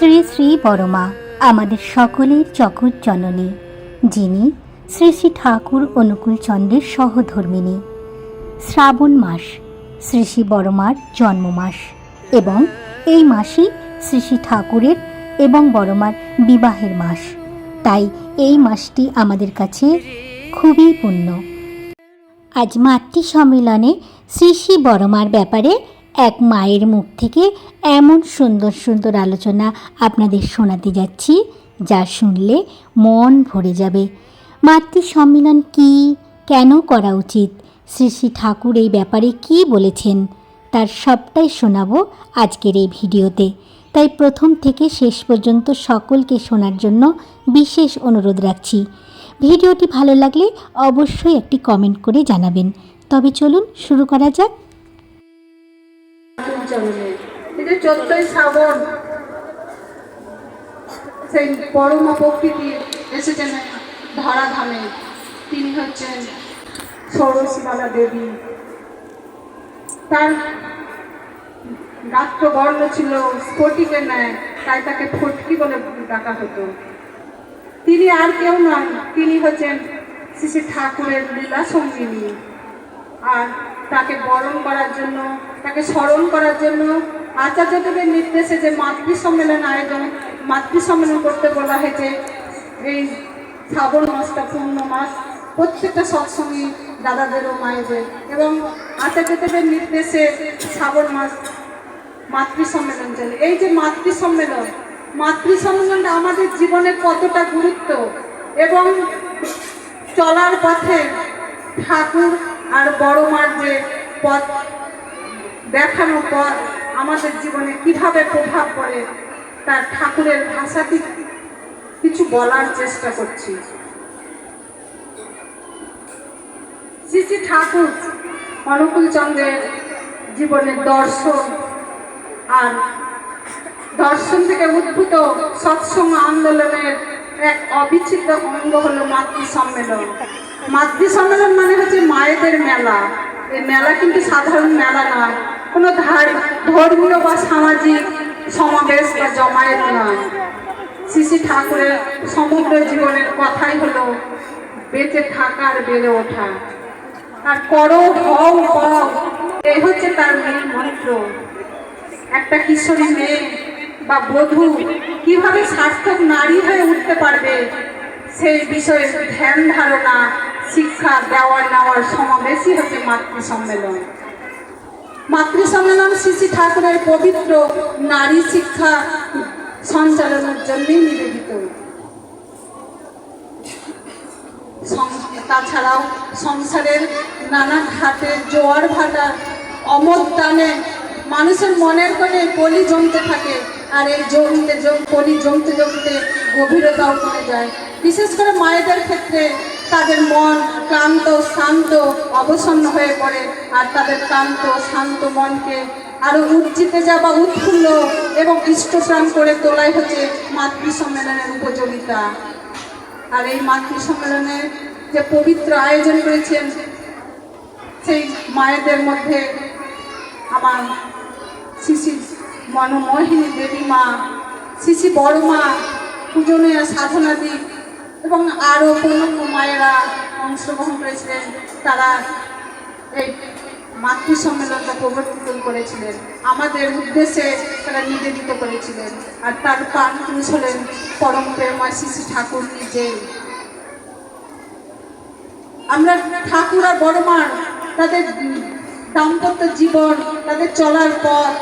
শ্রী শ্রী বড়মা আমাদের সকলের জগৎ জননী, যিনি শ্রী শ্রী ঠাকুর অনুকূলচন্দ্রের সহধর্মিণী। শ্রাবণ মাস শ্রী শ্রী বড়মার জন্ম মাস এবং এই মাসই শ্রী শ্রী ঠাকুরের এবং বড়মার বিবাহের মাস। তাই এই মাসটি আমাদের কাছে খুবই পূণ্য। আজ মাতৃ সম্মেলনে শ্রী শ্রী বড়মার ব্যাপারে এক মায়ের মুখ থেকে এমন সুন্দর সুন্দর আলোচনা আপনাদের শোনাতে যাচ্ছি, যা শুনলে মন ভরে যাবে। মাতৃ সম্মেলন কী, কেন করা উচিত, শ্রী শ্রী ঠাকুর এই ব্যাপারে কী বলেছেন, তার সবটাই শোনাবো আজকের এই ভিডিওতে। তাই প্রথম থেকে শেষ পর্যন্ত সকলকে শোনার জন্য বিশেষ অনুরোধ রাখছি। ভিডিওটি ভালো লাগলে অবশ্যই একটি কমেন্ট করে জানাবেন। তবে চলুন শুরু করা যাক। 14ই শ্রাবণ সেই পরমা প্রকৃতি এসেছেন ধরাধামে। তিনি হচ্ছেন ষোড়শীবালা দেবী। তার গাত্র বর্ণ ছিল স্ফটিকের ন্যায়, তাই তাকে ফটকি বলে ডাকা হতো। তিনি আর কেউ নন, তিনি হচ্ছেন শ্রী শ্রী ঠাকুরের লীলা সঙ্গিনী। আর তাকে বরণ করার জন্য, তাকে স্মরণ করার জন্য আচার্যদেবের নির্দেশে যে মাতৃ সম্মেলন করতে বলা হয়েছে। এই শ্রাবণ মাসটা পূর্ণ মাস, প্রত্যেকটা সৎসঙ্গী দাদাদেরও মায়েদের, এবং আচার্যদেবের নির্দেশে শ্রাবণ মাস মাতৃ সম্মেলন চলে। এই যে মাতৃ সম্মেলনটা আমাদের জীবনে কতটা গুরুত্ব, এবং চলার পথে ঠাকুর আর বড়মার যে পথ দেখানো পথ আমাদের জীবনে কিভাবে প্রভাব পড়ে, তার ঠাকুরের ভাষাতে কিছু বলার চেষ্টা করছি। শ্রী শ্রী ঠাকুর অনুকূলচন্দ্রের জীবনের দর্শন, আর দর্শন থেকে উদ্ভূত সৎসঙ্গ আন্দোলনের এক অবিচ্ছেদ্য অঙ্গ হলো মাতৃ সম্মেলন। মাতৃ সম্মেলন মানে হচ্ছে মায়েদের মেলা। এই মেলা কিন্তু সাধারণ মেলা নয়, কোনো ধর্মীয় বা সামাজিক সমাবেশ বা জমায়েত নয়। শ্রী শ্রী ঠাকুরের সমগ্র জীবনের কথাই হলো বেঁচে থাকার বেড়ে ওঠা, আর করো হও হও, এই হচ্ছে তার মূল মন্ত্র। একটা কিশোরী মেয়ে বা বধূ কিভাবে সার্থক নারী হয়ে উঠতে পারবে, সেই বিষয়ে ধ্যান ধারণা, শিক্ষা দেওয়ার নেওয়ার সমাবেশই হচ্ছে মাতৃ সম্মেলন। মাতৃ সম্মেলন শ্রী শ্রী ঠাকুরের পবিত্র নারী শিক্ষা সঞ্চালনের জন্যই নিবেদিত। তাছাড়াও সংসারের নানা ঘাটে জোয়ার ভাটা অমর টানে মানুষের মনের কোণে পলি জমতে থাকে, আর এই পলি জমতে জমতে গভীরতাও কমে যায়। বিশেষ করে মায়েদের ক্ষেত্রে তাদের মন ক্লান্ত, শান্ত, অবসন্ন হয়ে পড়ে, আর তাদের ক্লান্ত শান্ত মনকে আরো উজ্জীবিত বা উৎফুল্ল এবং ইষ্টপ্রাণ করে তোলাই হচ্ছে মাতৃ সম্মেলনের উপযোগিতা। আর এই মাতৃ সম্মেলনের যে পবিত্র আয়োজন করেছেন, সেই মায়েদের মধ্যে আমার শ্রী শ্রী মনোমোহিনী দেবী মা, শ্রী শ্রী বড়মা, পূজনীয় সাধনাদি এবং আরও প্রণব মায়েরা অংশগ্রহণ করেছিলেন। তারা এই মাতৃ সম্মেলনটা প্রবর্তন করেছিলেন, আমাদের উদ্দেশ্যে তারা নিবেদিত করেছিলেন। আর তার প্রাণ পুরুষ হলেন পরম প্রেমময় শ্রী শ্রী ঠাকুর নিজেই। আমরা ঠাকুর আর বড়মার তাদের দাম্পত্য জীবন, তাদের চলার পথ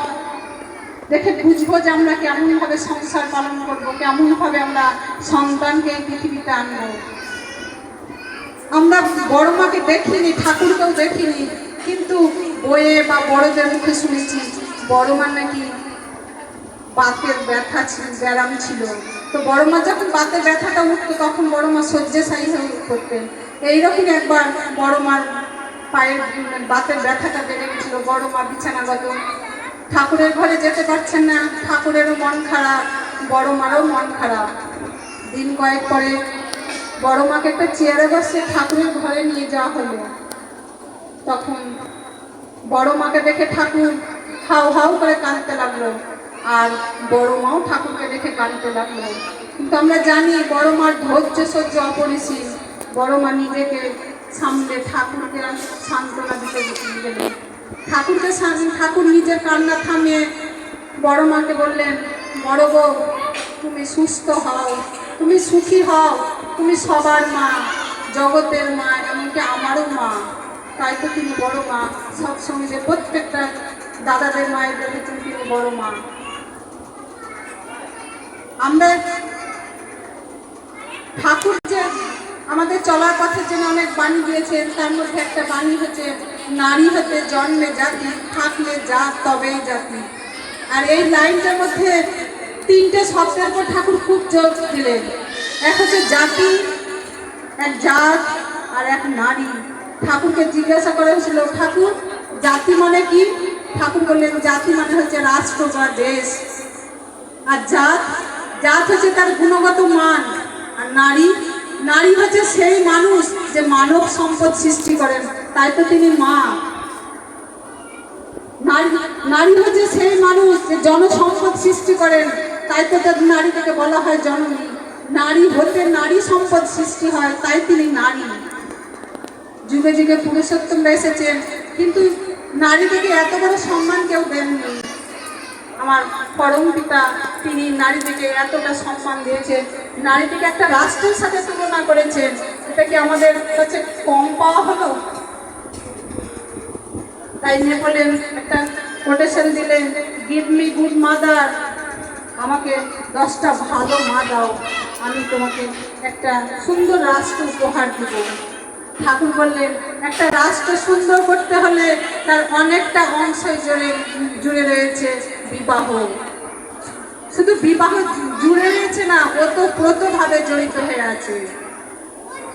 দেখে বুঝবো যে আমরা কেমনভাবে সংসার পালন করব, কেমনভাবে আমরা সন্তানকে পৃথিবীতে আনবো। আমরা বড়মাকে দেখিনি, ঠাকুরকেও দেখিনি, কিন্তু বইয়ে বা বড়দের মুখে শুনেছি বড়মার নাকি বাতের ব্যথা ছিল, ব্যারাম ছিল। তো বড়মা যখন বাতের ব্যথাটা উঠতো, তখন বড়মা শয্যাশায়ী হয়ে পড়তেন। এইরকম একবার বড়মার পায়ের বাতের ব্যথাটা বেড়ে গেছিল, বড়মা বিছানাগত, ঠাকুরের ঘরে যেতে পারছেন না। ঠাকুরেরও মন খারাপ, বড়মারও মন খারাপ। দিন কয়েক পরে বড়মাকে একটা চেয়ারে বসে ঠাকুরের ঘরে নিয়ে যাওয়া হলো। তখন বড়মাকে দেখে ঠাকুর হাউ হাউ করে কাঁদতে লাগলো। আর বড় মাও ঠাকুরকে দেখে কাঁদতে লাগলো। কিন্তু আমরা জানি বড় মার ধৈর্য সহ্য অপরিসীম। বড় মা নিজেকে সামলে ঠাকুরকে সান্ত্বনা দিতে গেলেন। ঠাকুর নিজের কান্না থামিয়ে বড় মাকে বললেন, বড় বউ, তুমি সুস্থ হও, তুমি সুখী হও, তুমি সবার মা, জগতের মা, এমনকি আমারও মা। তাই তো তিনি বড় মা, সবসময় যে প্রত্যেকটা দাদাদের মায়ের দেখেছেন তিনি বড় মা। আমরা ঠাকুর যে আমাদের চলার পথের জন্য অনেক বাণী দিয়েছেন, তার মধ্যে একটা বাণী হচ্ছে, নারী হতে জন্মে জাতি, থাকলে জাত তবেই জাতি। আর এই লাইনটার মধ্যে তিনটে শব্দের উপর ঠাকুর খুব জোর দিলেন। এক হচ্ছে জাতি, এক জাত, আর এক নারী। ঠাকুরকে জিজ্ঞাসা করা হয়েছিল, ঠাকুর জাতি মানে কি? ঠাকুর বললেন, জাতি মানে হচ্ছে রাষ্ট্র বা দেশ। আর জাত, জাত হচ্ছে তার গুণগত মান। আর নারী, নারী হচ্ছে সেই মানুষ যে মানব সম্পদ সৃষ্টি করেন, তাই তো তিনি মা। নারী হচ্ছে সেই মানুষ যে জনসম্পদ সৃষ্টি করেন, তাই তো তার নারীকে বলা হয় জননী। নারী হতে নারী সম্পদ সৃষ্টি হয়, তাই তিনি নারী। যুগে যুগে পুরুষোত্তমরা এসেছেন, কিন্তু নারীদেরকে এত বড় সম্মান কেউ দেননি। আমার পরম পিতা তিনি নারীদেরকে এতটা সম্মান দিয়েছেন, নারীটিকে একটা রাষ্ট্রের সাথে তুলনা করেছেন। এটা কি আমাদের কাছে কম পাওয়া হলো? তাই নিয়ে বলেন, একটা কোটেশন দিলেন, গিভ মি গুড মাদার, আমাকে 10টা ভালো মা দাও, আমি তোমাকে একটা সুন্দর রাষ্ট্র উপহার দেব। ঠাকুর বললেন, একটা রাষ্ট্র সুন্দর করতে হলে তার অনেকটা অংশ জুড়ে রয়েছে বিবাহ। শুধু বিবাহ জুড়ে রয়েছে না, ওতপ্রোতভাবে জড়িত হয়ে আছে।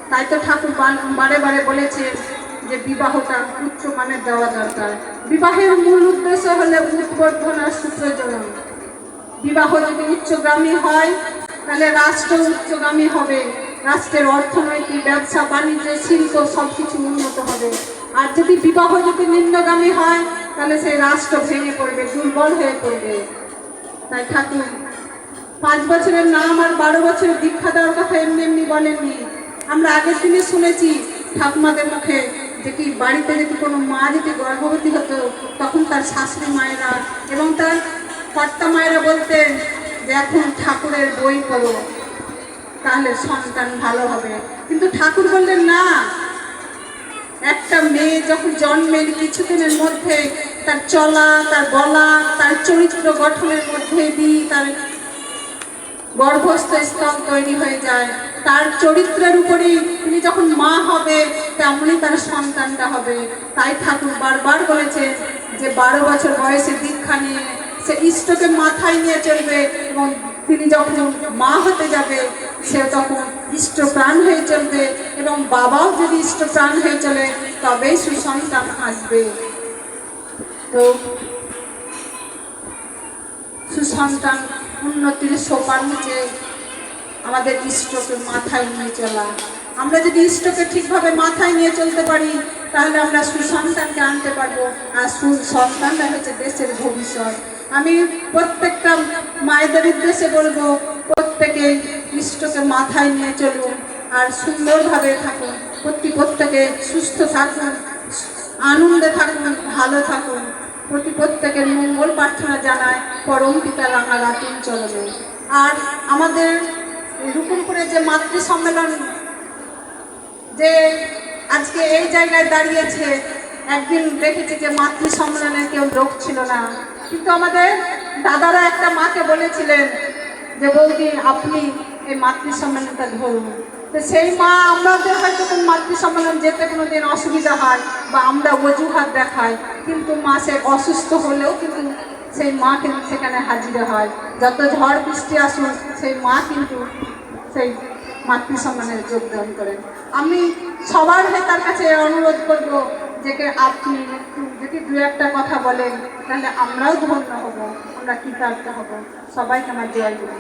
তাই তো ঠাকুর বারে বারে বলেছেন যে বিবাহটা উচ্চ মানের দেওয়া দরকার। বিবাহের মূল উদ্দেশ্য হলে উৎবর্ধন আর সূত্রজনন। বিবাহ যদি উচ্চগামী হয় তাহলে রাষ্ট্র উচ্চগামী হবে, রাষ্ট্রের অর্থনৈতিক, ব্যবসা বাণিজ্য, শিল্প সবকিছু উন্নত হবে। আর যদি বিবাহ যদি নিম্নগামী হয় তাহলে সেই রাষ্ট্র ভেঙে পড়বে, দুর্বল হয়ে পড়বে। তাই ঠাকুর 5 বছরের নাম আর 12 বছরের দীক্ষা দেওয়ার কথা এমনি এমনি বলেননি। আমরা আগের দিনে শুনেছি ঠাকুমাদের মুখে যে কি বাড়িতে যদি কোনো মা যদি গর্ভবতী হতো, তখন তার শাশুড়ি মায়েরা এবং তার কর্তা মায়েরা বলতেন যে এখন ঠাকুরের বই পড়ো, তাহলে সন্তান ভালো হবে। কিন্তু ঠাকুর বললেন না, একটা মেয়ে যখন জন্মের কিছুদিনের মধ্যে তার চলা, তার বলা, তার চরিত্র গঠনের মধ্যে দিয়ে তার গর্ভস্থ স্তর তৈরি হয়ে যায়। তার চরিত্রের উপরেই তিনি যখন মা হবে তেমনই তার সন্তানটা হবে। তাই ঠাকুর বারবার বলেছেন যে 12 বছর বয়সে দীক্ষা নিয়ে সে ইষ্টকে মাথায় নিয়ে চলবে, এবং তিনি যখন মা হতে যাবে সে তখন ইষ্টপ্রাণ হয়ে চলবে, এবং বাবাও যদি ইষ্টপ্রাণ হয়ে চলে তবেই সুসন্তান আসবে। তো সুসন্তান উন্নতির সোপান হচ্ছে আমাদের ইষ্টকে মাথায় নিয়ে চলা। আমরা যদি ইষ্টকে ঠিকভাবে মাথায় নিয়ে চলতে পারি তাহলে আমরা সুসন্তানকে আনতে পারবো, আর সুসন্তানটা হচ্ছে দেশের ভবিষ্যৎ। আমি প্রত্যেকটা মায়েদের উদ্দেশ্যে বলবো, প্রত্যেকে ইষ্টকে মাথায় নিয়ে চলুন আর সুন্দরভাবে থাকুন, প্রত্যেকে সুস্থ থাকুন, আনন্দে থাকুন, ভালো থাকুন। প্রত্যেকের মঙ্গল প্রার্থনা জানায় পরম পিতা রাঙা রাতুল চরণে। আর আমাদের রুকুমপুরে যে মাতৃ সম্মেলন যে আজকে এই জায়গায় দাঁড়িয়েছে, একদিন দেখেছি যে মাতৃ সম্মেলনে কেউ লোক ছিল না, কিন্তু আমাদের দাদারা একটা মাকে বলেছিলেন যে বৌদি আপনি এই মাতৃ সম্মেলনটা ধরুন। তো সেই মা, আমাদের হয়তো কোন মাতৃ সম্মেলন যেতে কোনোদিন অসুবিধা হয় বা আমরা অজুহাত দেখাই, কিন্তু মা সে অসুস্থ হলেও কিন্তু সেই মা কিন্তু সেখানে হাজির হয়। যত ঝড় বৃষ্টি আসুন সেই মা কিন্তু সেই মাতৃ সম্মেলনে যোগদান করেন। আমি সবার হয়ে তার কাছে অনুরোধ করব যে আপনি যদি 2-1টা কথা বলেন তাহলে আমরাও ধন্য হব, আমরা কৃতার্থ হব। সবাইকে আমার জয় গুরু।